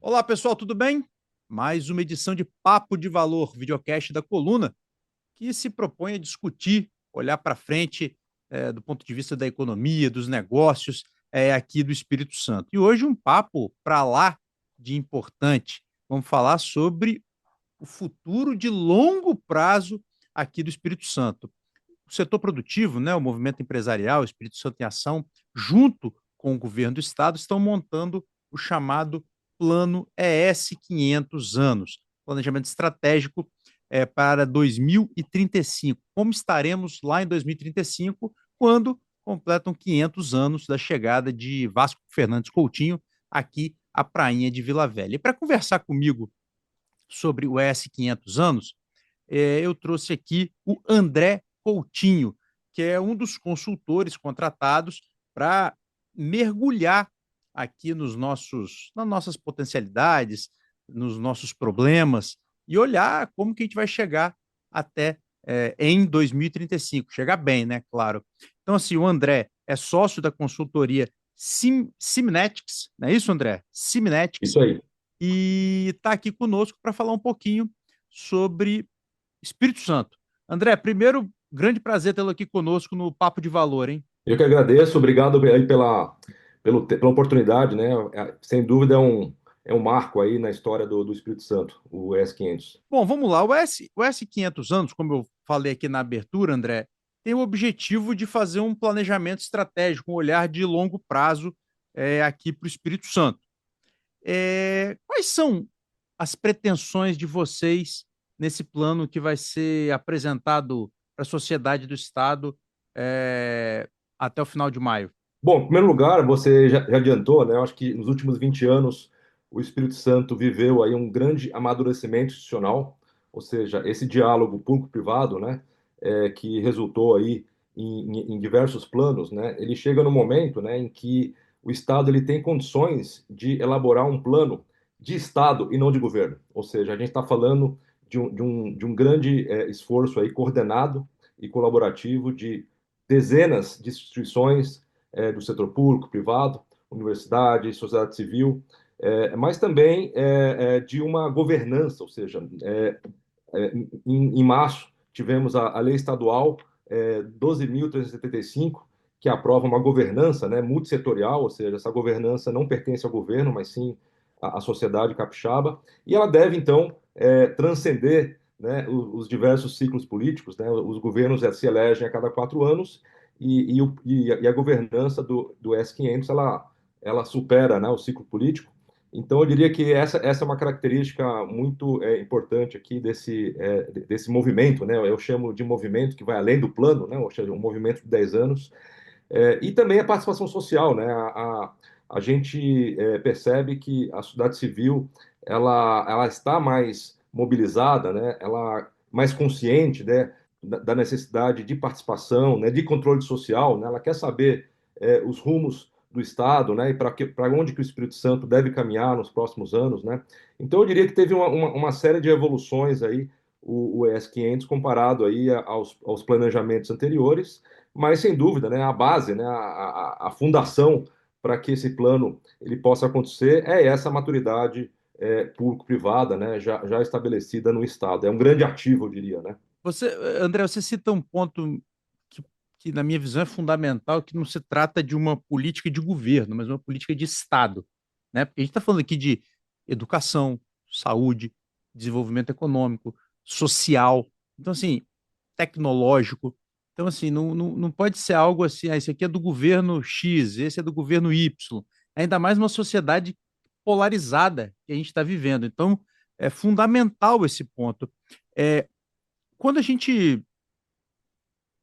Olá, pessoal, tudo bem? Mais uma edição de Papo de Valor, videocast da Coluna, que se propõe a discutir, olhar para frente do ponto de vista da economia, dos negócios aqui do Espírito Santo. E hoje um papo para lá de importante. Vamos falar sobre o futuro de longo prazo aqui do Espírito Santo. O setor produtivo, né, o movimento empresarial, o Espírito Santo em Ação, junto com o governo do estado, estão montando o chamado Plano ES 500 anos, planejamento estratégico para 2035. Como estaremos lá em 2035, quando completam 500 anos da chegada de Vasco Fernandes Coutinho aqui à prainha de Vila Velha. E para conversar comigo sobre o ES 500 anos, eu trouxe aqui o André Coutinho, que é um dos consultores contratados para mergulhar aqui nas nossas potencialidades, nos nossos problemas e olhar como que a gente vai chegar até em 2035, chegar bem, né? Claro. Então, assim, o André é sócio da consultoria Simnetics, não é isso, André? Simnetics, Isso aí. e está aqui conosco para falar um pouquinho sobre Espírito Santo. André, primeiro, grande prazer tê-lo aqui conosco no Papo de Valor, hein? Eu que agradeço, obrigado aí pela oportunidade, né? Sem dúvida é um marco aí na história do Espírito Santo, o S500. Bom, vamos lá. O S 500 anos, como eu falei aqui na abertura, André, tem o objetivo de fazer um planejamento estratégico, um olhar de longo prazo aqui para o Espírito Santo. Quais são as pretensões de vocês nesse plano que vai ser apresentado para a sociedade do Estado até o final de maio? Bom, em primeiro lugar, você já adiantou, né? Eu acho que nos últimos 20 anos o Espírito Santo viveu aí um grande amadurecimento institucional, ou seja, esse diálogo público-privado, né? Que resultou aí em diversos planos, né? Ele chega no momento, né, em que o Estado ele tem condições de elaborar um plano de Estado e não de governo. Ou seja, a gente está falando de um grande esforço aí coordenado e colaborativo de dezenas de instituições do setor público, privado, universidade, sociedade civil, mas também de uma governança, ou seja, em março tivemos a lei estadual 12.375, que aprova uma governança, né, multissetorial, ou seja, essa governança não pertence ao governo, mas sim à sociedade capixaba, e ela deve, então, transcender, né, os diversos ciclos políticos, né, os governos se elegem a cada 4 anos, e a governança do S500 ela supera, né, o ciclo político. Então, eu diria que essa é uma característica muito importante aqui desse movimento, né? Eu chamo de movimento que vai além do plano, né? Ou seja, um movimento de 10 anos. E também a participação social, né? A gente percebe que a sociedade civil ela está mais mobilizada, né? Ela mais consciente, né? Da necessidade de participação, né? De controle social, né? Ela quer saber os rumos do Estado, né? E para onde que o Espírito Santo deve caminhar nos próximos anos, né? Então eu diria que teve uma série de evoluções aí o ES500 comparado aí aos planejamentos anteriores, mas sem dúvida, né, a base, né, a fundação para que esse plano ele possa acontecer é essa maturidade público-privada, né, já estabelecida no Estado. É um grande ativo, eu diria, né? Você, André, você cita um ponto que, que, na minha visão, é fundamental, que não se trata de uma política de governo, mas uma política de Estado, né? Porque a gente está falando aqui de educação, saúde, desenvolvimento econômico, social, então, assim, tecnológico. Então, assim, não pode ser algo assim, esse aqui é do governo X, esse é do governo Y. Ainda mais uma sociedade polarizada que a gente está vivendo. Então, é fundamental esse ponto. É, Quando a gente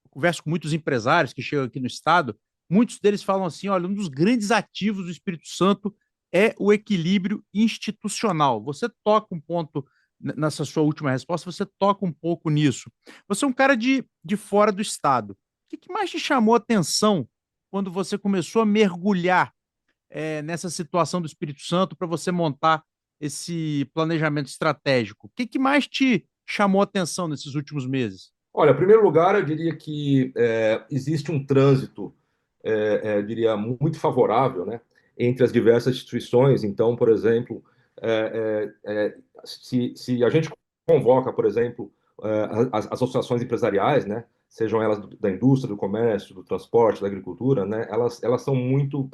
conversa com muitos empresários que chegam aqui no estado, muitos deles falam assim: olha, um dos grandes ativos do Espírito Santo é o equilíbrio institucional. Você toca um ponto nessa sua última resposta, você toca um pouco nisso. Você é um cara de fora do estado. O que mais te chamou a atenção quando você começou a mergulhar nessa situação do Espírito Santo para você montar esse planejamento estratégico? O que mais te chamou a atenção nesses últimos meses? Olha, em primeiro lugar, eu diria que existe um trânsito, eu diria, muito favorável, né, entre as diversas instituições. Então, por exemplo, Se a gente convoca, por exemplo, as associações empresariais, né, sejam elas da indústria, do comércio, do transporte, da agricultura, né, elas são muito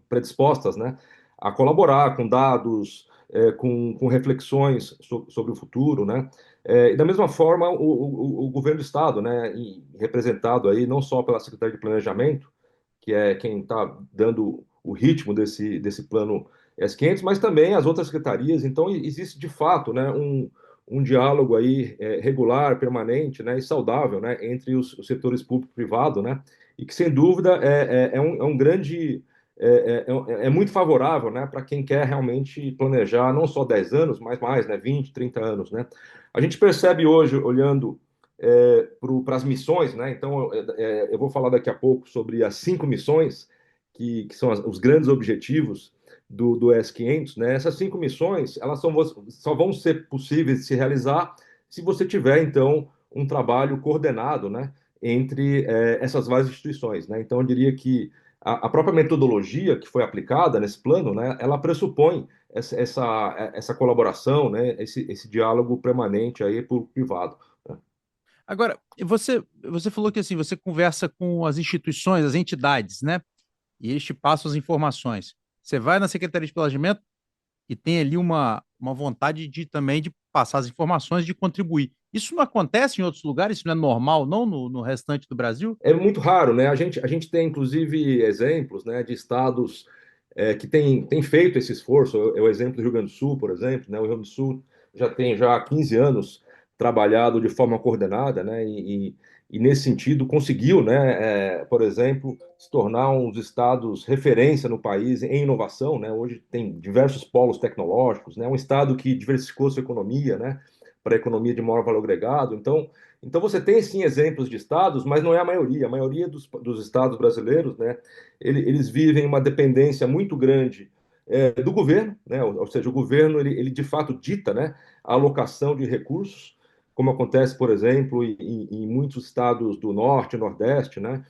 predispostas, né, a colaborar com dados, com reflexões sobre o futuro, né, e da mesma forma o governo do estado, né, representado aí não só pela Secretaria de Planejamento, que é quem está dando o ritmo desse plano S500, mas também as outras secretarias. Então, existe de fato, né, um diálogo aí regular, permanente, né, e saudável, né, entre os setores público e privado, né, e que sem dúvida é um grande muito favorável, né, para quem quer realmente planejar não só 10 anos, mas mais, né, 20, 30 anos, né. A gente percebe hoje, olhando para as missões, né? Então, eu vou falar daqui a pouco sobre as 5 missões que são os grandes objetivos do S500, né? Essas 5 missões, elas só vão ser possíveis de se realizar se você tiver, então, um trabalho coordenado, né? Entre essas várias instituições, né? Então, eu diria que a própria metodologia que foi aplicada nesse plano, né? Ela pressupõe essa colaboração, né? Esse diálogo permanente aí por privado. Né? Agora, você falou que assim, você conversa com as instituições, as entidades, né? E eles te passam as informações. Você vai na Secretaria de Planejamento e tem ali uma vontade de também de passar as informações, de contribuir. Isso não acontece em outros lugares? Isso não é normal, não, no restante do Brasil? É muito raro, né? A gente tem, inclusive, exemplos, né, de estados que têm feito esse esforço. É o exemplo do Rio Grande do Sul, por exemplo, né? O Rio Grande do Sul já tem há 15 anos trabalhado de forma coordenada, né? E nesse sentido conseguiu, né, por exemplo, se tornar um dos estados referência no país em inovação, né? Hoje tem diversos polos tecnológicos, né? Um estado que diversificou sua economia, né, para a economia de maior valor agregado. Então você tem sim exemplos de estados, mas não é a maioria. A maioria dos estados brasileiros, né, eles vivem uma dependência muito grande do governo, né, ou seja, o governo ele de fato dita, né, a alocação de recursos, como acontece, por exemplo, em muitos estados do norte, nordeste, né,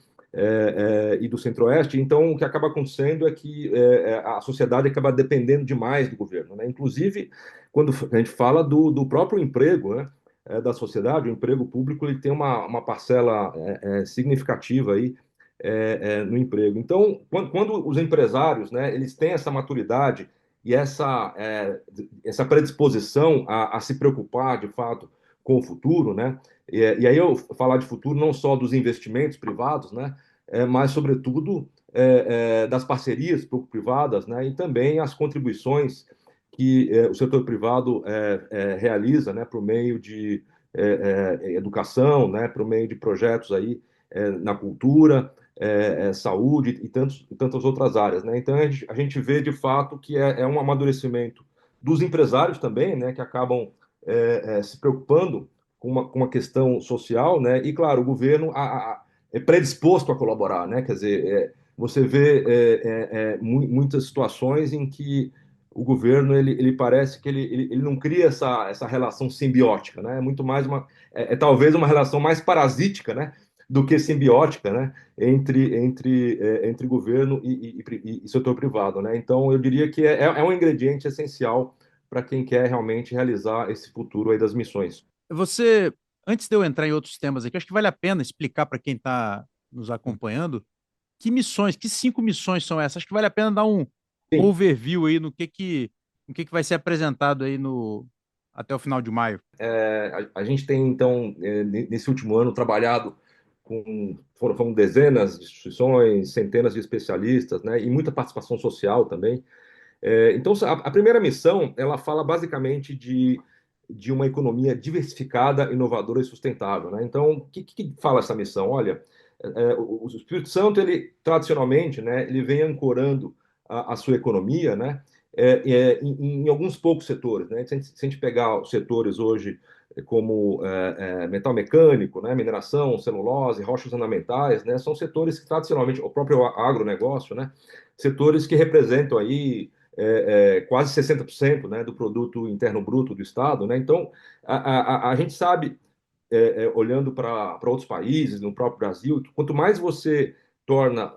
e do centro-oeste. Então, o que acaba acontecendo é que a sociedade acaba dependendo demais do governo, né? Inclusive, quando a gente fala do próprio emprego, né? Da sociedade, o emprego público ele tem uma parcela significativa aí no emprego. Então, quando os empresários, né, eles têm essa maturidade e essa predisposição a se preocupar, de fato, com o futuro, né? E aí eu falar de futuro não só dos investimentos privados, né? Mas, sobretudo, das parcerias público-privadas, né? E também as contribuições que o setor privado realiza, né, por meio de educação, né, por meio de projetos aí na cultura, saúde e tantas outras áreas, né? Então a gente vê de fato que é um amadurecimento dos empresários também, né, que acabam se preocupando com uma questão social, né? E claro, o governo é predisposto a colaborar, né? Quer dizer, você vê muitas situações em que o governo ele parece que ele não cria essa relação simbiótica, né? É muito mais talvez uma relação mais parasítica, né? Do que simbiótica, né? Entre governo e setor privado, né? Então eu diria que é um ingrediente essencial para quem quer realmente realizar esse futuro aí das missões. Você, antes de eu entrar em outros temas aqui, acho que vale a pena explicar para quem está nos acompanhando que missões, que 5 missões são essas. Acho que vale a pena dar um Sim, overview aí no que vai ser apresentado aí até o final de maio. a gente tem, então, nesse último ano, trabalhado foram dezenas de instituições, centenas de especialistas, né, e muita participação social também. Então, a primeira missão, ela fala basicamente de uma economia diversificada, inovadora e sustentável, né? Então, o que fala essa missão? Olha, o Espírito Santo, ele tradicionalmente, né, ele vem ancorando a sua economia, né, em alguns poucos setores, né? Se a gente pegar os setores hoje como metal mecânico, né, mineração, celulose, rochas ornamentais, né, são setores que tradicionalmente, o próprio agronegócio, né, setores que representam aí quase 60%, né, do produto interno bruto do Estado, né? Então, a gente sabe, olhando para outros países, no próprio Brasil, que quanto mais você torna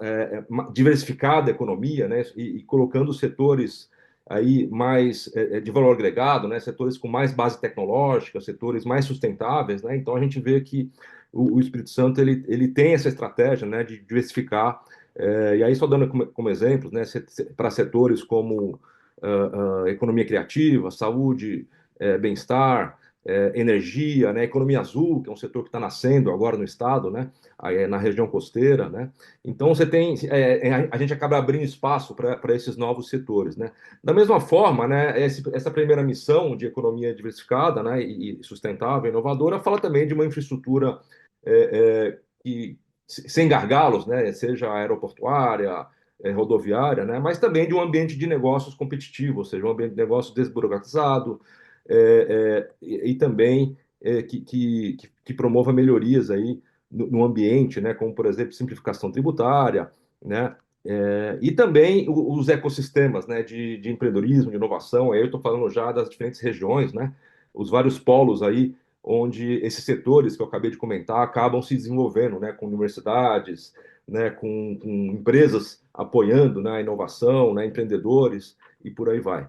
diversificada a economia, né, e colocando setores aí mais de valor agregado, né? Setores com mais base tecnológica, setores mais sustentáveis, né? Então a gente vê que o Espírito Santo ele tem essa estratégia, né, de diversificar. E aí, só dando como exemplos, né, para setores como economia criativa, saúde, bem-estar, energia, né, economia azul, que é um setor que está nascendo agora no estado, né, aí, na região costeira, né. Então você tem, a gente acaba abrindo espaço para esses novos setores, né. Da mesma forma, né, essa primeira missão de economia diversificada, né, e sustentável, inovadora, fala também de uma infraestrutura que sem gargalos, né, seja aeroportuária, rodoviária, né, mas também de um ambiente de negócios competitivo, ou seja, um ambiente de negócios desburocratizado, e também que promova melhorias aí no ambiente, né, como, por exemplo, simplificação tributária, né, e também os ecossistemas, né, de empreendedorismo, de inovação. Aí eu estou falando já das diferentes regiões, né, os vários polos aí onde esses setores que eu acabei de comentar acabam se desenvolvendo, né, com universidades, né, com empresas apoiando, né, a inovação, né, empreendedores e por aí vai.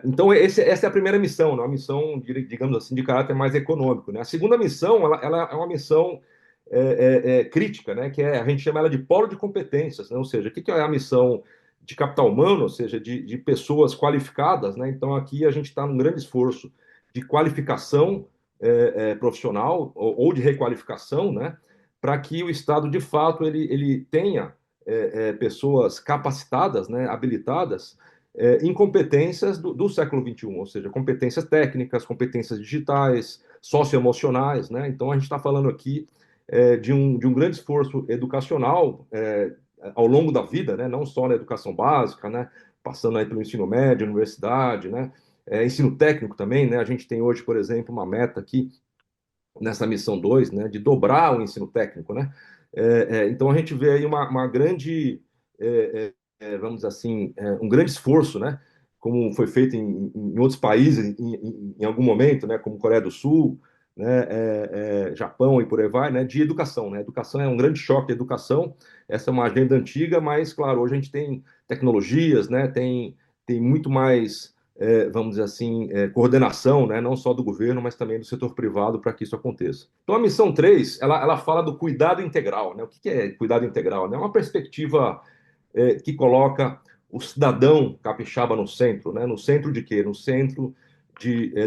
Então, essa é a primeira missão, né, uma missão, digamos assim, de caráter mais econômico. Né? A segunda missão, ela é uma missão crítica, né, que a gente chama ela de polo de competências, né? Ou seja, o que é a missão de capital humano, ou seja, de pessoas qualificadas, né? Então, aqui a gente está num grande esforço de qualificação profissional ou de requalificação, né, para que o Estado, de fato, ele tenha pessoas capacitadas, né, habilitadas, em competências do século XXI, ou seja, competências técnicas, competências digitais, socioemocionais, né? Então, a gente está falando aqui de um grande esforço educacional ao longo da vida, né? Não só na educação básica, né? Passando aí pelo ensino médio, universidade, né? Ensino técnico também, né? A gente tem hoje, por exemplo, uma meta aqui nessa missão 2, né, de dobrar o ensino técnico, né? Então a gente vê aí uma grande, vamos dizer assim, um grande esforço, né? Como foi feito em outros países em algum momento, né? Como Coreia do Sul, né? Japão e por aí vai, né? De educação, né? Educação é um grande choque de educação. Essa é uma agenda antiga, mas claro, hoje a gente tem tecnologias, né? Tem muito mais vamos dizer assim, coordenação, né, não só do governo, mas também do setor privado para que isso aconteça. Então, a missão 3, ela fala do cuidado integral. Né? O que é cuidado integral? É uma perspectiva que coloca o cidadão capixaba no centro. Né? No centro de quê? No centro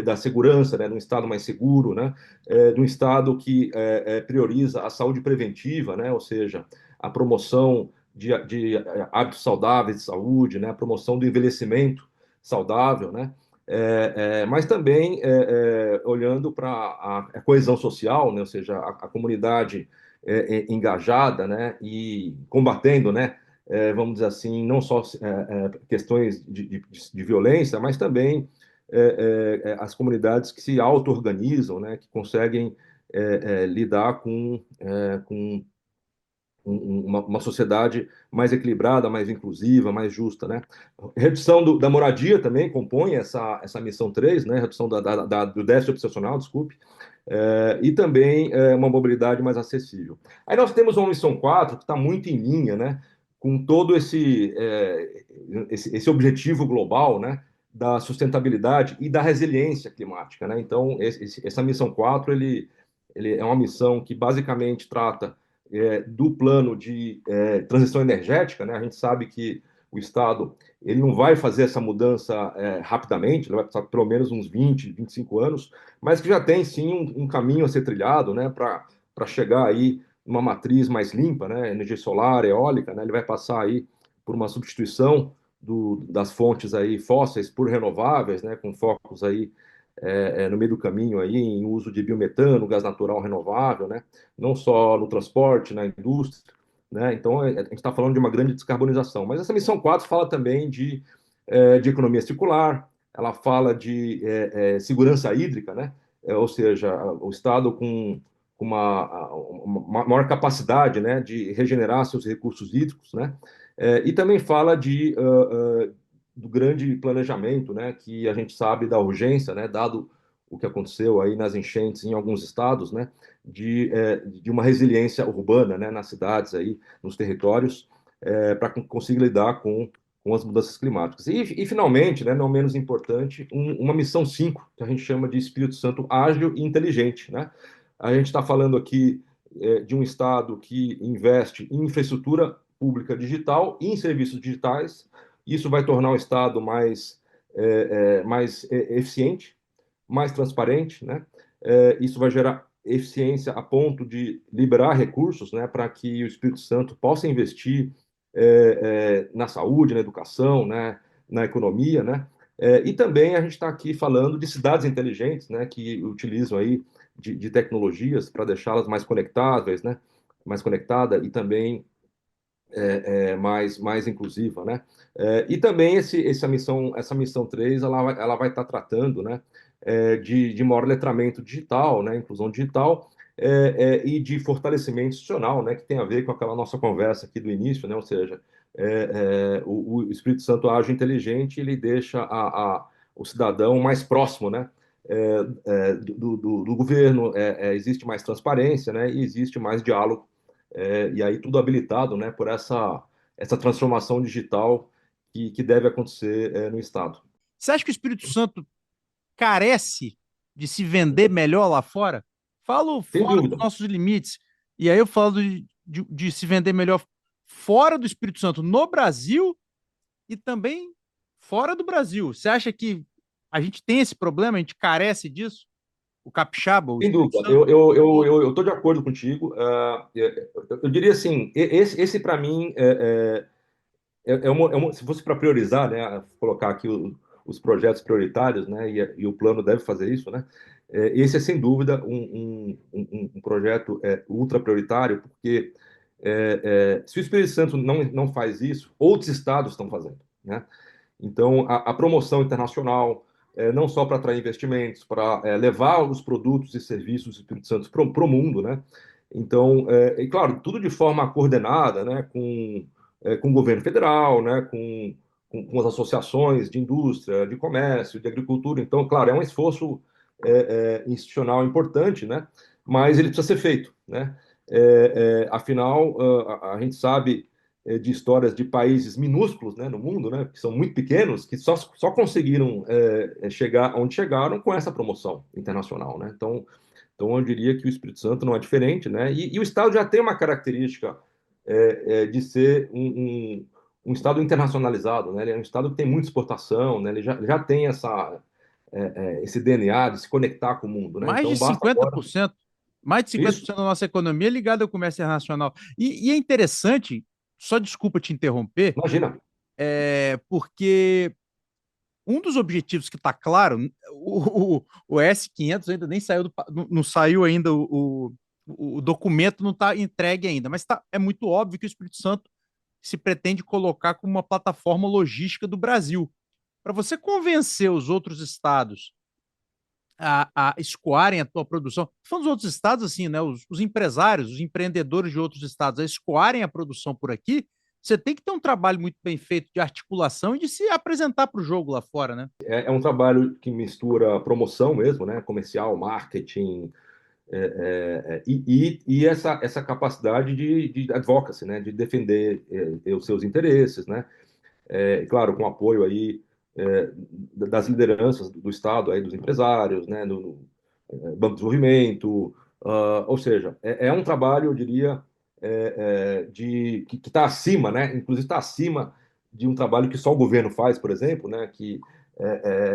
da segurança, né? De um Estado mais seguro, né? De um Estado que prioriza a saúde preventiva, né? Ou seja, a promoção de hábitos saudáveis de saúde, né? A promoção do envelhecimento saudável, né? Mas também olhando para a coesão social, né? Ou seja, a comunidade engajada, né? E combatendo, né? Vamos dizer assim, não só questões de violência, mas também as comunidades que se auto-organizam, né? Que conseguem lidar com uma sociedade mais equilibrada, mais inclusiva, mais justa, né? Redução da moradia também compõe essa missão 3, né? Redução do déficit obsessional, desculpe, e também uma mobilidade mais acessível. Aí nós temos uma missão 4 que está muito em linha, né? Com todo esse objetivo global, né? Da sustentabilidade e da resiliência climática, né? Então, essa missão 4, ele é uma missão que basicamente trata do plano de transição energética, né? A gente sabe que o Estado ele não vai fazer essa mudança rapidamente, ele vai precisar pelo menos uns 20, 25 anos, mas que já tem sim um caminho a ser trilhado, né? Para chegar aí numa matriz mais limpa, né? Energia solar, eólica, né? Ele vai passar aí por uma substituição das fontes aí fósseis por renováveis, né? Com focos aí no meio do caminho aí em uso de biometano, gás natural renovável, né? Não só no transporte, na indústria, né? Então a gente está falando de uma grande descarbonização. Mas essa missão 4 fala também de economia circular, ela fala de segurança hídrica, né? Ou seja, o Estado com uma maior capacidade, né, de regenerar seus recursos hídricos, né? E também fala do grande planejamento, né, que a gente sabe da urgência, né, dado o que aconteceu aí nas enchentes em alguns estados, né, de uma resiliência urbana, né, nas cidades aí, nos territórios, para conseguir lidar com com as mudanças climáticas. E finalmente, né, não menos importante, uma missão 5 que a gente chama de Espírito Santo ágil e inteligente, né? A gente está falando aqui de um Estado que investe em infraestrutura pública digital e em serviços digitais. Isso vai tornar o Estado mais eficiente, mais transparente, né? Isso vai gerar eficiência a ponto de liberar recursos, né, para que o Espírito Santo possa investir na saúde, na educação, né, na economia, né? E também a gente está aqui falando de cidades inteligentes, né, que utilizam aí de tecnologias para deixá-las mais conectáveis, né, mais conectada e também mais inclusiva, né? E também essa missão 3 ela vai estar tratando, né, de maior letramento digital, né, inclusão digital, e de fortalecimento institucional, né, que tem a ver com aquela nossa conversa aqui do início, né, ou seja, o Espírito Santo ágil e inteligente, ele deixa o cidadão mais próximo, né, do governo, existe mais transparência, né, e existe mais diálogo, e aí tudo habilitado, né, por essa transformação digital que deve acontecer no Estado. Você acha que o Espírito Santo carece de se vender melhor lá fora? Falo Sem fora dos dúvida, nossos limites. E aí eu falo de se vender melhor fora do Espírito Santo, no Brasil e também fora do Brasil. Você acha que a gente tem esse problema? A gente carece disso? O capixaba, o sem Espírito dúvida. Santo? Eu estou de acordo contigo. Eu diria assim, esse para mim se fosse para priorizar, né, colocar aqui os projetos prioritários, né, e o plano deve fazer isso, né, esse é sem dúvida um projeto ultra prioritário, porque se o Espírito Santo não faz isso, outros estados estão fazendo, né? Então, a promoção internacional, não só para atrair investimentos, para levar os produtos e serviços do Espírito Santo para o mundo, né? Então, e claro, tudo de forma coordenada, né? Com o governo federal, né? Com as associações de indústria, de comércio, de agricultura. Então, claro, é um esforço institucional importante, né? Mas ele precisa ser feito, né? Afinal, a gente sabe de histórias de países minúsculos, né, no mundo, né, que são muito pequenos, que só conseguiram chegar onde chegaram com essa promoção internacional, né? Então eu diria que o Espírito Santo não é diferente, né? E o Estado já tem uma característica de ser um Estado internacionalizado, né? Ele é um Estado que tem muita exportação, né? Ele já tem esse DNA de se conectar com o mundo, né? Mais de Então basta agora 50%, mais de isso. 50% da nossa economia é ligada ao comércio internacional. E é interessante, só desculpa te interromper, Imagina. porque um dos objetivos que está claro, o S500 ainda nem saiu, não saiu ainda o documento, não está entregue ainda, mas é muito óbvio que o Espírito Santo se pretende colocar como uma plataforma logística do Brasil. Para você convencer os outros estados a escoarem a tua produção, falando dos outros estados, assim, né? Os empresários, os empreendedores de outros estados a escoarem a produção por aqui, você tem que ter um trabalho muito bem feito de articulação e de se apresentar para o jogo lá fora, né? É um trabalho que mistura promoção mesmo, né? Comercial, marketing, e essa capacidade de advocacy, né? De defender os seus interesses, né? Claro, com apoio aí das lideranças do Estado, aí dos empresários, né? Do Banco de Desenvolvimento, ou seja, é um trabalho, eu diria, que está acima, né? Inclusive está acima de um trabalho que só o governo faz, por exemplo, né?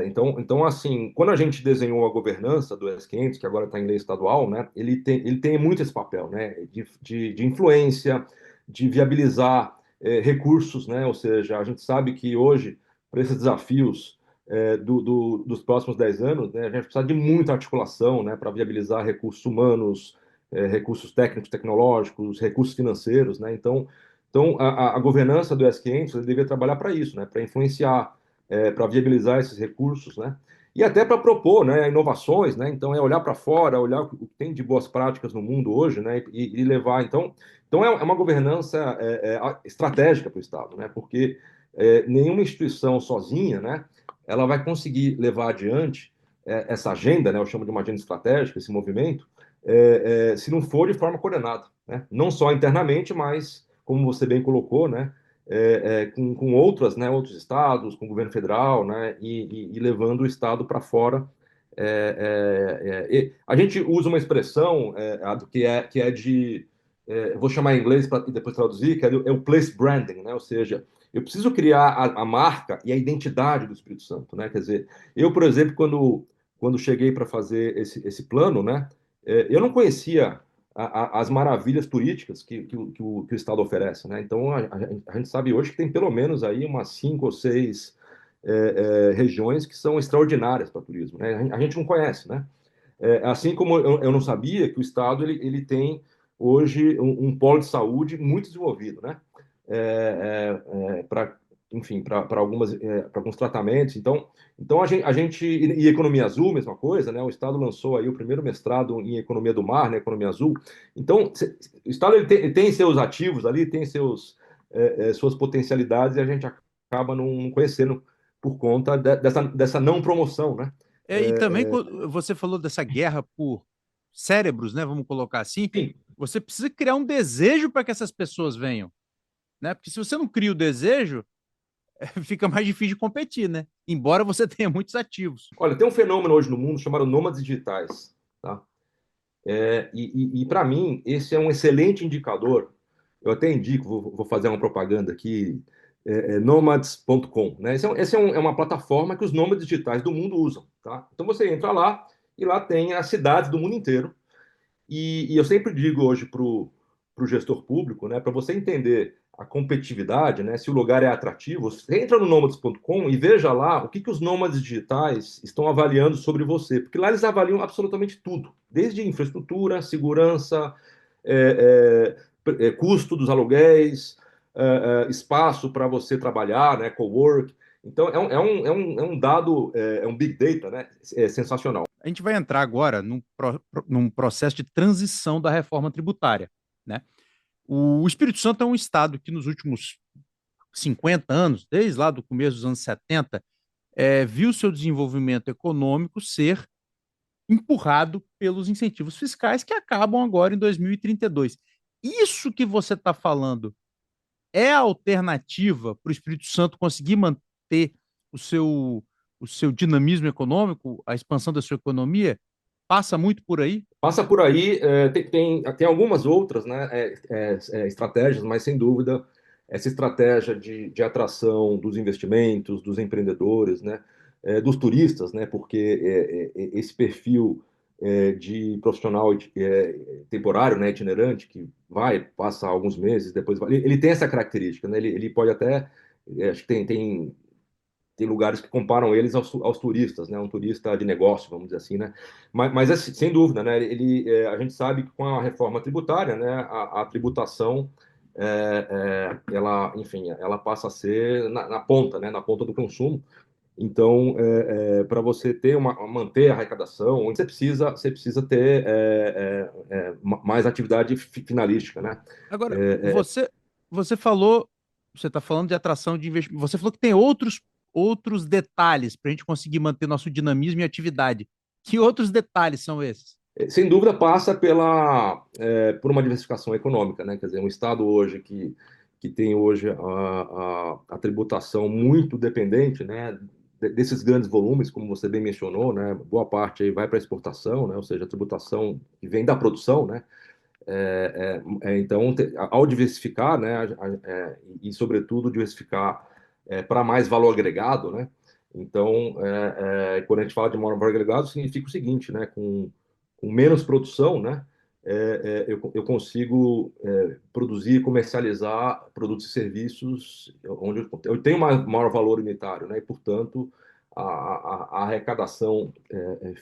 Então, assim, quando a gente desenhou a governança do S500, que agora está em lei estadual, né? Ele tem muito esse papel, né? De influência, de viabilizar recursos, né? Ou seja, a gente sabe que hoje, para esses desafios dos próximos 10 anos, né, a gente precisa de muita articulação, né, para viabilizar recursos humanos, recursos técnicos, tecnológicos, recursos financeiros, né? Então a governança do S500 deveria trabalhar para isso, né, para influenciar, para viabilizar esses recursos, né? E até para propor, né, inovações, né? Então é olhar para fora, olhar o que tem de boas práticas no mundo hoje, né, e levar. Então é uma governança estratégica para o Estado, né? Porque nenhuma instituição sozinha, né, ela vai conseguir levar adiante essa agenda, né, eu chamo de uma agenda estratégica, esse movimento, se não for de forma coordenada, né? Não só internamente, mas, como você bem colocou, né, com outras, né, outros estados, com o governo federal, né, e levando o estado para fora. A gente usa uma expressão que é de, vou chamar em inglês para depois traduzir, que é o place branding, né? Ou seja, eu preciso criar a marca e a identidade do Espírito Santo, né? Quer dizer, eu, por exemplo, quando cheguei para fazer esse plano, né, eu não conhecia as maravilhas turísticas que o Estado oferece, né? Então, a gente sabe hoje que tem pelo menos aí umas 5 ou 6 regiões que são extraordinárias para turismo, né? A gente não conhece, né? Assim como eu não sabia que o Estado ele tem hoje um polo de saúde muito desenvolvido, né? Para, enfim, para alguns tratamentos. Então e economia azul, mesma coisa, né? O Estado lançou aí o primeiro mestrado em economia do mar, né? Economia azul. Então, o Estado ele tem seus ativos ali, tem suas potencialidades e a gente acaba não conhecendo por conta dessa não promoção, né? E também É, você falou dessa guerra por cérebros, né? Vamos colocar assim. Sim, Você precisa criar um desejo para que essas pessoas venham, né? Porque se você não cria o desejo, fica mais difícil de competir, né? Embora você tenha muitos ativos. olha, tem um fenômeno hoje no mundo chamado nômades digitais, tá? Para mim, esse é um excelente indicador. Eu até indico, vou fazer uma propaganda aqui, nomads.com, né? Esse é uma plataforma que os nômades digitais do mundo usam, tá? Então você entra lá e lá tem as cidades do mundo inteiro. E eu sempre digo hoje para o gestor público, né, para você entender a competitividade, né, se o lugar é atrativo, você entra no nomads.com e veja lá o que os nômades digitais estão avaliando sobre você, porque lá eles avaliam absolutamente tudo, desde infraestrutura, segurança, custo dos aluguéis, espaço para você trabalhar, né, cowork. Então, é um dado, é um big data, né, sensacional. A gente vai entrar agora num processo de transição da reforma tributária, né? O Espírito Santo é um estado que nos últimos 50 anos, desde lá do começo dos anos 70, viu seu desenvolvimento econômico ser empurrado pelos incentivos fiscais que acabam agora em 2032. Isso que você está falando é a alternativa para o Espírito Santo conseguir manter o seu, o seu dinamismo econômico, a expansão da sua economia? Passa muito por aí? Passa por aí, tem algumas outras, né, estratégias, mas sem dúvida, essa estratégia de atração dos investimentos, dos empreendedores, né, dos turistas, né, porque esse perfil de profissional temporário, né, itinerante, que vai, passa alguns meses, depois vai, ele tem essa característica, né, ele pode até, acho que tem lugares que comparam eles aos turistas, né? Um turista de negócio, vamos dizer assim, né? Mas sem dúvida, né? A gente sabe que com a reforma tributária, né? A tributação, ela, enfim, ela passa a ser na ponta, né? Na ponta do consumo. Então, para você manter a arrecadação, você precisa ter mais atividade finalística, né? Agora, É, é, você falou, você está falando de atração de investimento, você falou que tem outros detalhes para a gente conseguir manter nosso dinamismo e atividade. Que outros detalhes são esses? Sem dúvida passa por uma diversificação econômica, né? Quer dizer, um estado hoje que tem hoje a tributação muito dependente, né? Desses grandes volumes, como você bem mencionou, né? Boa parte aí vai para exportação, né? Ou seja, a tributação que vem da produção, né? Então, ao diversificar, né? E sobretudo diversificar para mais valor agregado, né? Então, quando a gente fala de maior valor agregado, significa o seguinte, né? Com menos produção, né? Eu consigo produzir e comercializar produtos e serviços onde eu tenho maior valor unitário, né? E, portanto, a arrecadação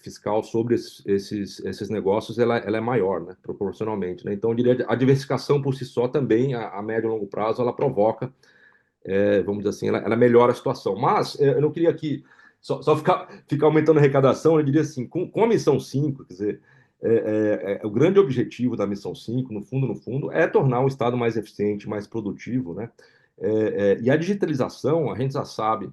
fiscal sobre esses negócios ela é maior, né? Proporcionalmente, né? Então, eu diria a diversificação por si só também, a médio e longo prazo, ela provoca, vamos dizer assim, ela melhora a situação. Mas eu não queria aqui só ficar aumentando a arrecadação, eu diria assim, com a missão 5, quer dizer, o grande objetivo da missão 5, no fundo, é tornar o Estado mais eficiente, mais produtivo, né? E a digitalização, a gente já sabe,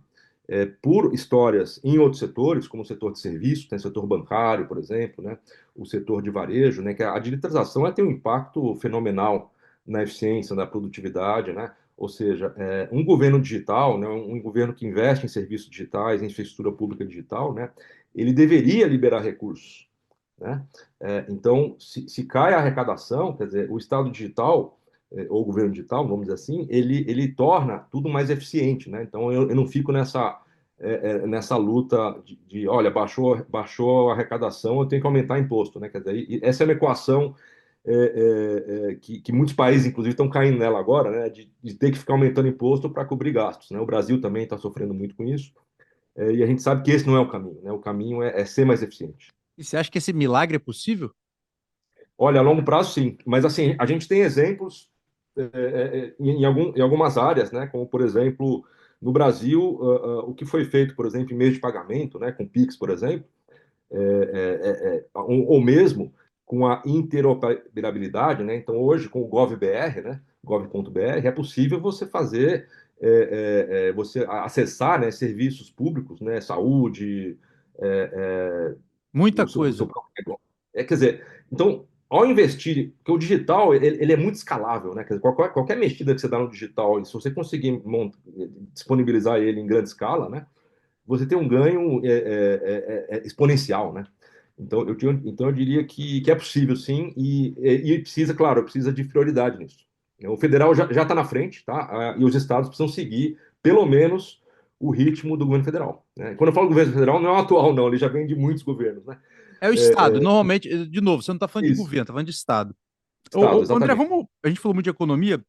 por histórias em outros setores, como o setor de serviços, tem o setor bancário, por exemplo, né? O setor de varejo, né? Que a digitalização ela tem um impacto fenomenal na eficiência, na produtividade, né? ou seja, um governo digital, né, um governo que investe em serviços digitais, em infraestrutura pública digital, né, ele deveria liberar recursos, né? Então, se cai a arrecadação, quer dizer, o Estado digital, ou o governo digital, vamos dizer assim, ele torna tudo mais eficiente, né? Então, eu não fico nessa luta olha, baixou a arrecadação, eu tenho que aumentar imposto, né? Quer dizer, essa é uma equação que muitos países, inclusive, estão caindo nela agora, né? De ter que ficar aumentando imposto para cobrir gastos, né? O Brasil também está sofrendo muito com isso, e a gente sabe que esse não é o caminho, né? O caminho é ser mais eficiente. E você acha que esse milagre é possível? Olha, a longo prazo, sim. Mas, assim, a gente tem exemplos em algumas áreas, né? Como, por exemplo, no Brasil, o que foi feito, por exemplo, em meio de pagamento, né? Com Pix, por exemplo, ou mesmo com a interoperabilidade, né? Então, hoje, com o GovBR, né? Gov.br, é possível você fazer, você acessar, né? Serviços públicos, né? Saúde, é, Muita o seu coisa. próprio negócio. Quer dizer, então, ao investir, porque o digital ele é muito escalável, né? Quer dizer, qualquer mexida que você dá no digital, e se você conseguir disponibilizar ele em grande escala, né? Você tem um ganho exponencial, né? Então eu diria que é possível, sim, e precisa, claro, precisa de prioridade nisso. O federal já está na frente, tá? E os estados precisam seguir, pelo menos, o ritmo do governo federal, né? Quando eu falo governo federal, não é o atual, não, ele já vem de muitos governos, né? É o Estado. Normalmente, de novo, você não está falando de Isso, governo, está falando de Estado. estado, André, exatamente. a gente falou muito de economia,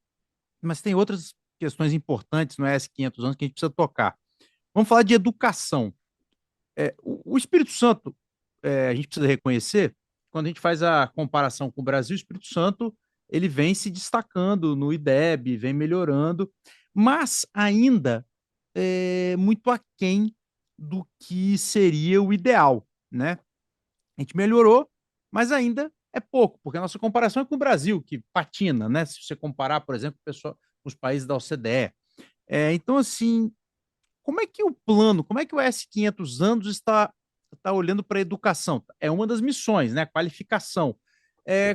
mas tem outras questões importantes no ES 500 anos que a gente precisa tocar. Vamos falar de educação. O Espírito Santo, a gente precisa reconhecer, quando a gente faz a comparação com o Brasil, o Espírito Santo ele vem se destacando no IDEB, vem melhorando, mas ainda muito aquém do que seria o ideal, né? A gente melhorou, mas ainda é pouco, porque a nossa comparação é com o Brasil, que patina, né? Se você comparar, por exemplo, com os países da OCDE. Então, assim, como é que o plano, como é que o S500 anos está olhando para a educação? É uma das missões, né? Qualificação.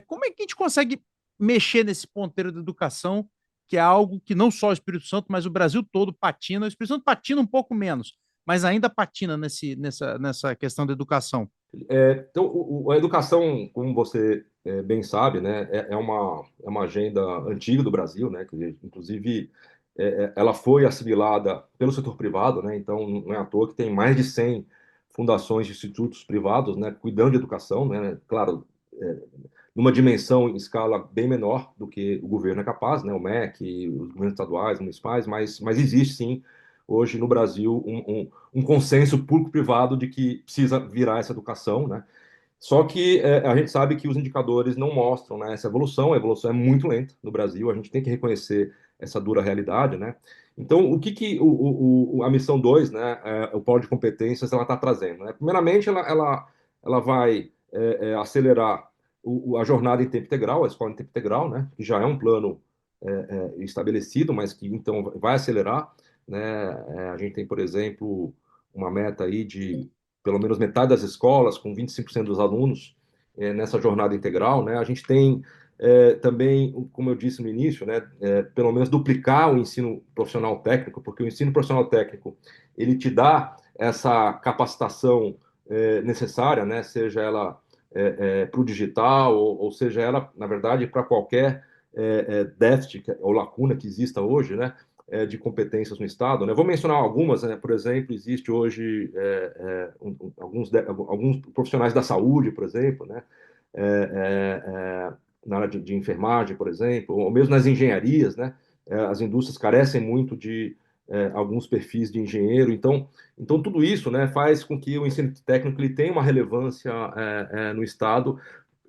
Como é que a gente consegue mexer nesse ponteiro da educação, que é algo que não só o Espírito Santo, mas o Brasil todo patina. O Espírito Santo patina um pouco menos, mas ainda patina nessa questão da educação. Então, a educação, como você bem sabe, né, é uma agenda antiga do Brasil, né, que, inclusive ela foi assimilada pelo setor privado, né, então não é à toa que tem mais de 100 fundações de institutos privados, né, cuidando de educação, né, claro, é, numa dimensão em escala bem menor do que o governo é capaz, né, o MEC, os governos estaduais, municipais, mas existe sim hoje no Brasil um consenso público-privado de que precisa virar essa educação, né? Só que a gente sabe que os indicadores não mostram, né, essa evolução. A evolução é muito lenta no Brasil, a gente tem que reconhecer essa dura realidade, né? Então, o que, que a missão 2, né, o polo de competências, ela está trazendo, né? Primeiramente, ela vai acelerar a jornada em tempo integral, a escola em tempo integral, né, que já é um plano estabelecido, mas que então vai acelerar, né? A gente tem, por exemplo, uma meta aí de pelo menos metade das escolas, com 25% dos alunos nessa jornada integral, né? A gente tem também, como eu disse no início, né, pelo menos duplicar o ensino profissional técnico, porque o ensino profissional técnico ele te dá essa capacitação necessária, né, seja ela para o digital, ou seja ela, na verdade, para qualquer déficit ou lacuna que exista hoje, né, de competências no Estado, né? Vou mencionar algumas, né? Por exemplo, existe hoje alguns profissionais da saúde, por exemplo, né? Na área de enfermagem, por exemplo, ou mesmo nas engenharias, né? As indústrias carecem muito de alguns perfis de engenheiro, então tudo isso, né, faz com que o ensino técnico ele tenha uma relevância no Estado,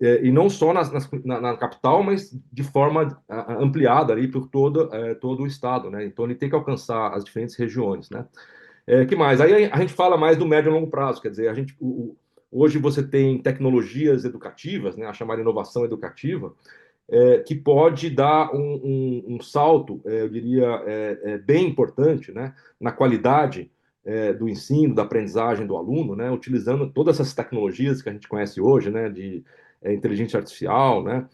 e não só na capital, mas de forma ampliada ali por todo o estado, né? Então ele tem que alcançar as diferentes regiões, né? Que mais? Aí a gente fala mais do médio e longo prazo, quer dizer, hoje você tem tecnologias educativas, né? A chamada inovação educativa, que pode dar um salto, eu diria, bem importante, né? Na qualidade do ensino, da aprendizagem do aluno, né? Utilizando todas essas tecnologias que a gente conhece hoje, né? De inteligência artificial, né?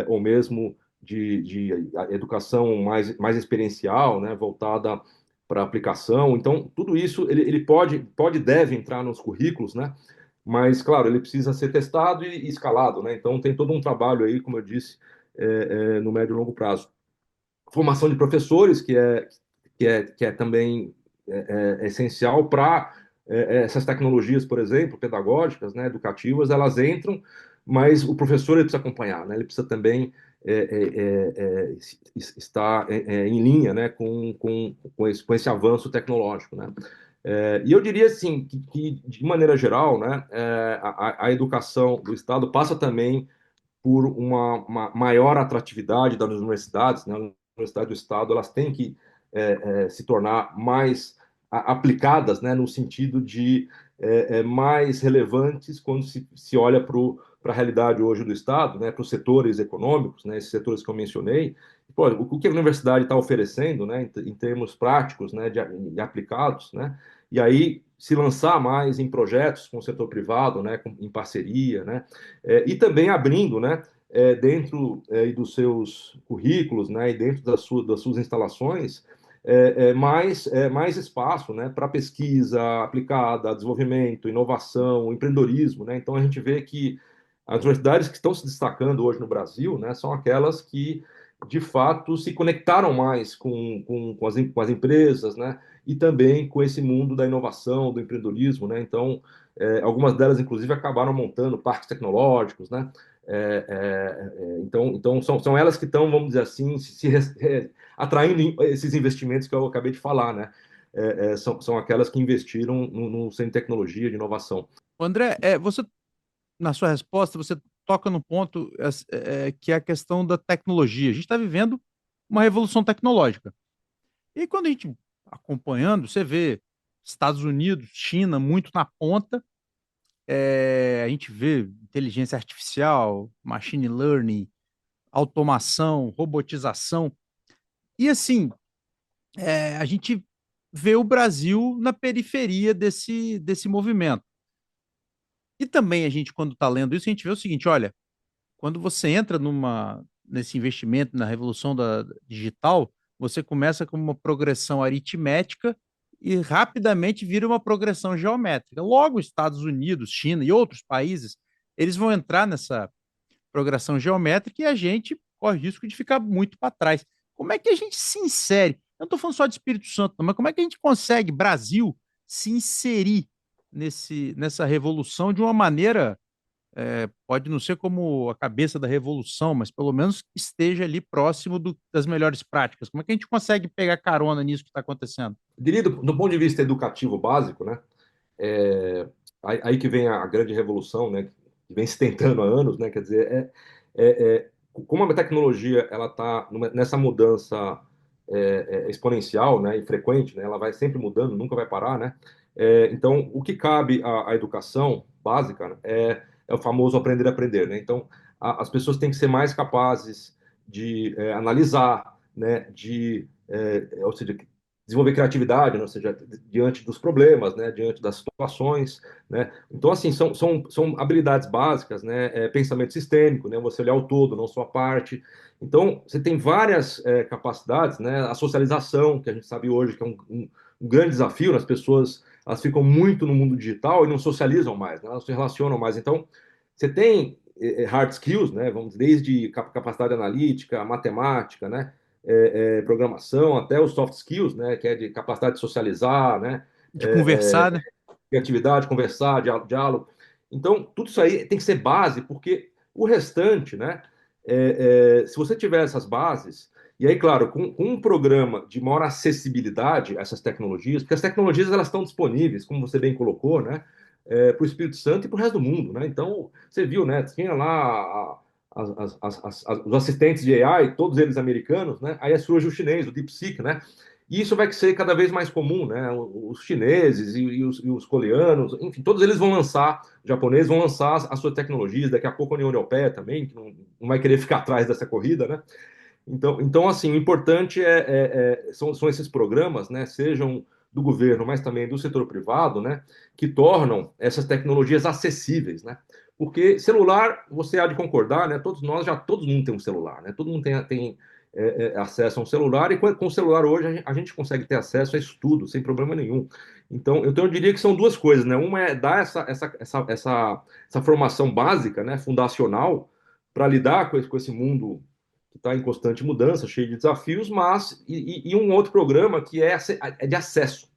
Ou mesmo de educação mais experiencial, né, voltada para aplicação. Então, tudo isso ele pode e deve entrar nos currículos, né? Mas, claro, ele precisa ser testado e escalado, né? Então, tem todo um trabalho aí, como eu disse, no médio e longo prazo. Formação de professores, que é também essencial para essas tecnologias, por exemplo, pedagógicas, né, educativas, elas entram, mas o professor ele precisa acompanhar, né? Ele precisa também estar em linha, né, com esse avanço tecnológico, né? E eu diria assim que, de maneira geral, né, a educação do Estado passa também por uma maior atratividade das universidades, né? A Universidade do Estado elas têm que se tornar mais aplicadas, né? No sentido de mais relevantes quando se olha para a realidade hoje do Estado, né? Para os setores econômicos, né? Esses setores que eu mencionei. Pô, o que a universidade está oferecendo, né? Em termos práticos, né? De aplicados, né? E aí se lançar mais em projetos com o setor privado, né? Em parceria, né? E também abrindo, né, dentro dos seus currículos, né, e dentro das suas instalações, mais espaço, né, para pesquisa aplicada, desenvolvimento, inovação, empreendedorismo, né? Então a gente vê que as universidades que estão se destacando hoje no Brasil, né, são aquelas que de fato se conectaram mais com as empresas, né, e também com esse mundo da inovação, do empreendedorismo, né? Então algumas delas, inclusive, acabaram montando parques tecnológicos, né? Então são elas que estão, vamos dizer assim, atraindo esses investimentos que eu acabei de falar, né? São aquelas que investiram no centro de tecnologia, de inovação. André, você, na sua resposta, você toca no ponto que é a questão da tecnologia. A gente está vivendo uma revolução tecnológica. E quando a gente acompanhando, você vê Estados Unidos, China muito na ponta. A gente vê inteligência artificial, machine learning, automação, robotização. E assim, a gente vê o Brasil na periferia desse movimento. E também a gente, quando está lendo isso, a gente vê o seguinte: olha, quando você entra nesse investimento na revolução digital, você começa com uma progressão aritmética e rapidamente vira uma progressão geométrica. Logo, Estados Unidos, China e outros países, eles vão entrar nessa progressão geométrica e a gente corre o risco de ficar muito para trás. Como é que a gente se insere? Eu não estou falando só de Espírito Santo, não, mas como é que a gente consegue, Brasil, se inserir nessa revolução de uma maneira, pode não ser como a cabeça da revolução, mas pelo menos esteja ali próximo das melhores práticas. Como é que a gente consegue pegar carona nisso que está acontecendo? Diria, do ponto de vista educativo básico, né? É, aí que vem a grande revolução, né? Que vem se tentando há anos, né? Quer dizer, como a tecnologia ela está nessa mudança exponencial, né? E frequente, né? Ela vai sempre mudando, nunca vai parar, né? Então, o que cabe à educação básica, né, é o famoso aprender a aprender, né? Então, as pessoas têm que ser mais capazes de analisar, né? Ou seja, desenvolver criatividade, né? Ou seja, diante dos problemas, né? Diante das situações, né? Então, assim, são habilidades básicas, né? Pensamento sistêmico, né? Você olhar o todo, não só a parte. Então, você tem várias capacidades, né? A socialização, que a gente sabe hoje que é um grande desafio, né? As pessoas elas ficam muito no mundo digital e não socializam mais, né? Elas se relacionam mais. Então, você tem hard skills, né? Vamos dizer, desde capacidade analítica, matemática, né? Programação, até os soft skills, né? Que é de capacidade de socializar, né? De conversar, né? Criatividade, conversar, diálogo. Então, tudo isso aí tem que ser base, porque o restante, né? Se você tiver essas bases, e aí, claro, com um programa de maior acessibilidade a essas tecnologias, porque as tecnologias elas estão disponíveis, como você bem colocou, né? Para o Espírito Santo e para o resto do mundo, né? Então, você viu, né? Tinha lá os assistentes de AI, todos eles americanos, né? Aí surge o chinês, o DeepSeek, né? E isso vai ser cada vez mais comum, né? Os chineses e os coreanos, enfim, todos eles vão lançar, os japoneses vão lançar as suas tecnologias, daqui a pouco a União Europeia também, que não vai querer ficar atrás dessa corrida, né? Então assim, o importante são esses programas, né? Sejam do governo, mas também do setor privado, né, que tornam essas tecnologias acessíveis, né? Porque celular, você há de concordar, né? Todo mundo tem um celular, né? Todo mundo tem acesso a um celular e com o celular hoje a gente consegue ter acesso a estudo sem problema nenhum. Então eu diria que são duas coisas, né? Uma é dar essa formação básica, né? Fundacional para lidar com esse mundo que está em constante mudança, cheio de desafios, mas e um outro programa que é de acesso.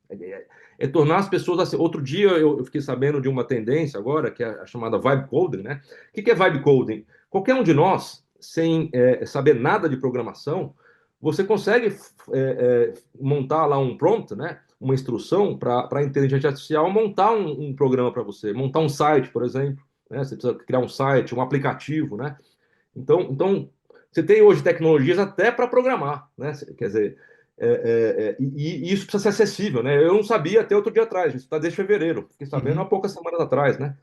É tornar as pessoas assim. Outro dia eu fiquei sabendo de uma tendência agora, que é a chamada vibe coding, né? O que é vibe coding? Qualquer um de nós, sem saber nada de programação, você consegue montar lá um prompt, né? Uma instrução para a inteligência artificial montar um programa para você, montar um site, por exemplo. Né? Você precisa criar um site, um aplicativo, né? Então você tem hoje tecnologias até para programar, né? Quer dizer, e isso precisa ser acessível, né? Eu não sabia até outro dia atrás, isso está desde fevereiro, fiquei sabendo há Uhum. poucas semanas atrás, né?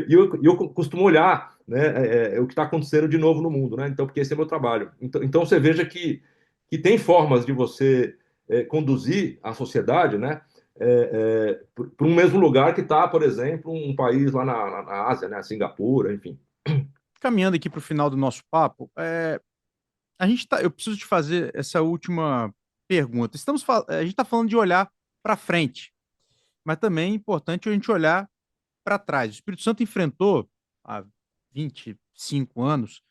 Eu costumo olhar, né, o que está acontecendo de novo no mundo, né? Então, porque esse é meu trabalho. Então você veja que tem formas de você conduzir a sociedade, né? Para um mesmo lugar que está, por exemplo, um país lá na Ásia, né? Singapura, enfim. Caminhando aqui para o final do nosso papo, eu preciso te fazer essa última pergunta. A gente está falando de olhar para frente, mas também é importante a gente olhar para trás. O Espírito Santo enfrentou há 25 anos,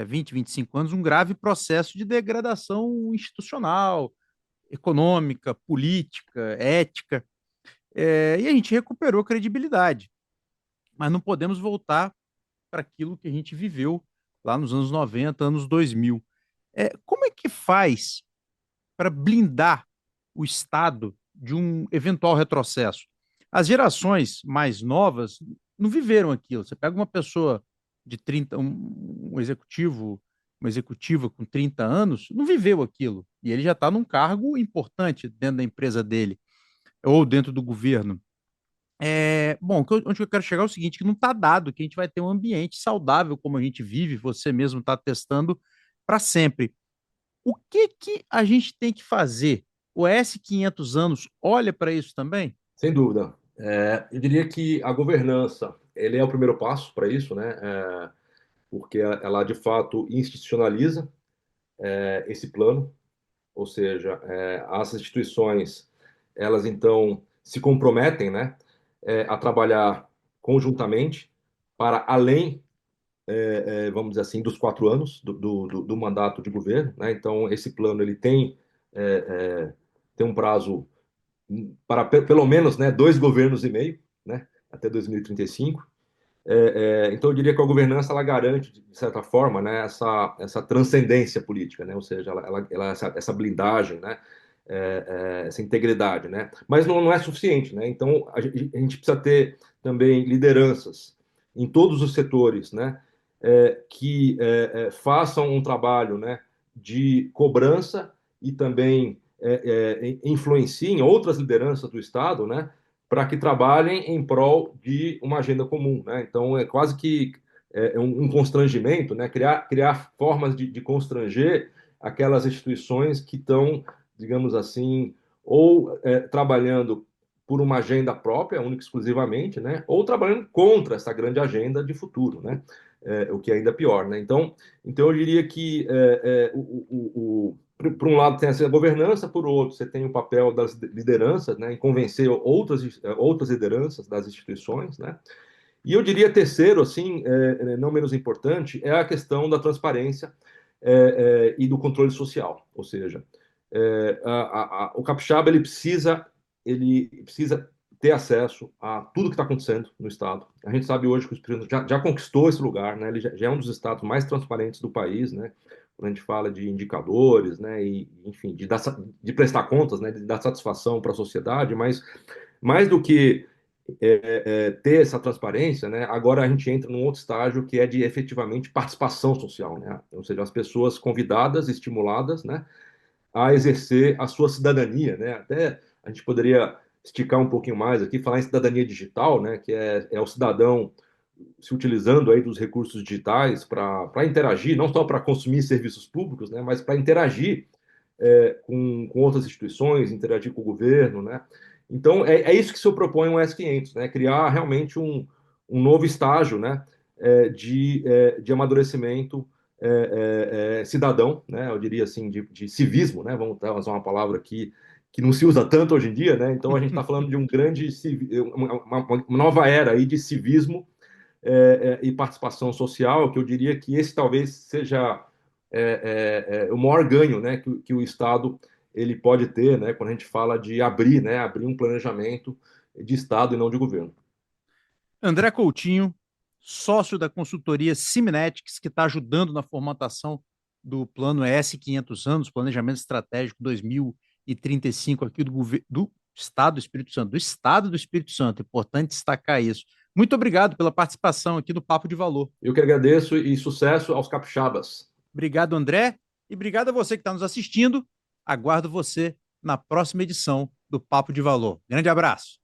20, 25 anos, um grave processo de degradação institucional, econômica, política, ética, e a gente recuperou credibilidade, mas não podemos voltar para aquilo que a gente viveu lá nos anos 90, anos 2000. Como é que faz para blindar o Estado de um eventual retrocesso? As gerações mais novas não viveram aquilo. Você pega uma pessoa de 30, um executivo, uma executiva com 30 anos, não viveu aquilo. E ele já está num cargo importante dentro da empresa dele, ou dentro do governo. Bom, onde eu quero chegar é o seguinte, que não está dado que a gente vai ter um ambiente saudável como a gente vive, você mesmo está testando para sempre. O que que a gente tem que fazer? O S500 anos olha para isso também? Sem dúvida. Eu diria que a governança, ele é o primeiro passo para isso, né? Porque ela de fato institucionaliza esse plano, ou seja, as instituições, elas então se comprometem, né, a trabalhar conjuntamente para além, vamos dizer assim, dos 4 anos do mandato de governo, né? Então esse plano ele tem um prazo para pelo menos, né, 2 governos e meio, né, até 2035. Então, eu diria que a governança ela garante, de certa forma, né, essa transcendência política, né, ou seja, essa blindagem, né, essa integridade. Né, mas não é suficiente. Né, então, a gente precisa ter também lideranças em todos os setores, né, que façam um trabalho, né, de cobrança e também influenciem outras lideranças do Estado, né, para que trabalhem em prol de uma agenda comum. Né? Então, é quase que um constrangimento, né? Criar formas de constranger aquelas instituições que estão, digamos assim, ou trabalhando por uma agenda própria, única e exclusivamente, né? Ou trabalhando contra essa grande agenda de futuro, né? O que é ainda pior. Né? Então, eu diria que por um lado tem essa governança, por outro você tem o papel das lideranças, né, em convencer outras lideranças das instituições, né, e eu diria terceiro, assim, não menos importante, é a questão da transparência e do controle social, ou seja, o capixaba ele precisa ter acesso a tudo que está acontecendo no estado. A gente sabe hoje que o Espírito Santo já conquistou esse lugar, né? Ele já é um dos estados mais transparentes do país, né? Quando a gente fala de indicadores, né? E enfim, de prestar contas, né? De dar satisfação para a sociedade, mas mais do que ter essa transparência, né? Agora a gente entra num outro estágio que é de efetivamente participação social, né? Ou seja, as pessoas convidadas, estimuladas, né? A exercer a sua cidadania, né? Até a gente poderia esticar um pouquinho mais aqui, falar em cidadania digital, né? Que é o cidadão se utilizando aí dos recursos digitais para interagir, não só para consumir serviços públicos, né? Mas para interagir com outras instituições, interagir com o governo, né? Então, é isso que se propõe o S500, né? Criar realmente um novo estágio, né? De amadurecimento cidadão, né? Eu diria assim, de civismo, né? Vamos usar uma palavra aqui que não se usa tanto hoje em dia, né? Então, a gente está falando de uma nova era aí de civismo e participação social, que eu diria que esse talvez seja o maior ganho, né, que o Estado ele pode ter, né, quando a gente fala de abrir, né, abrir um planejamento de Estado e não de governo. André Coutinho, sócio da consultoria Simenetics, que está ajudando na formatação do plano S 500 anos, Planejamento Estratégico 2035 aqui do Estado do Espírito Santo, do Estado do Espírito Santo, é importante destacar isso. Muito obrigado pela participação aqui do Papo de Valor. Eu que agradeço e sucesso aos capixabas. Obrigado, André, e obrigado a você que está nos assistindo. Aguardo você na próxima edição do Papo de Valor. Grande abraço.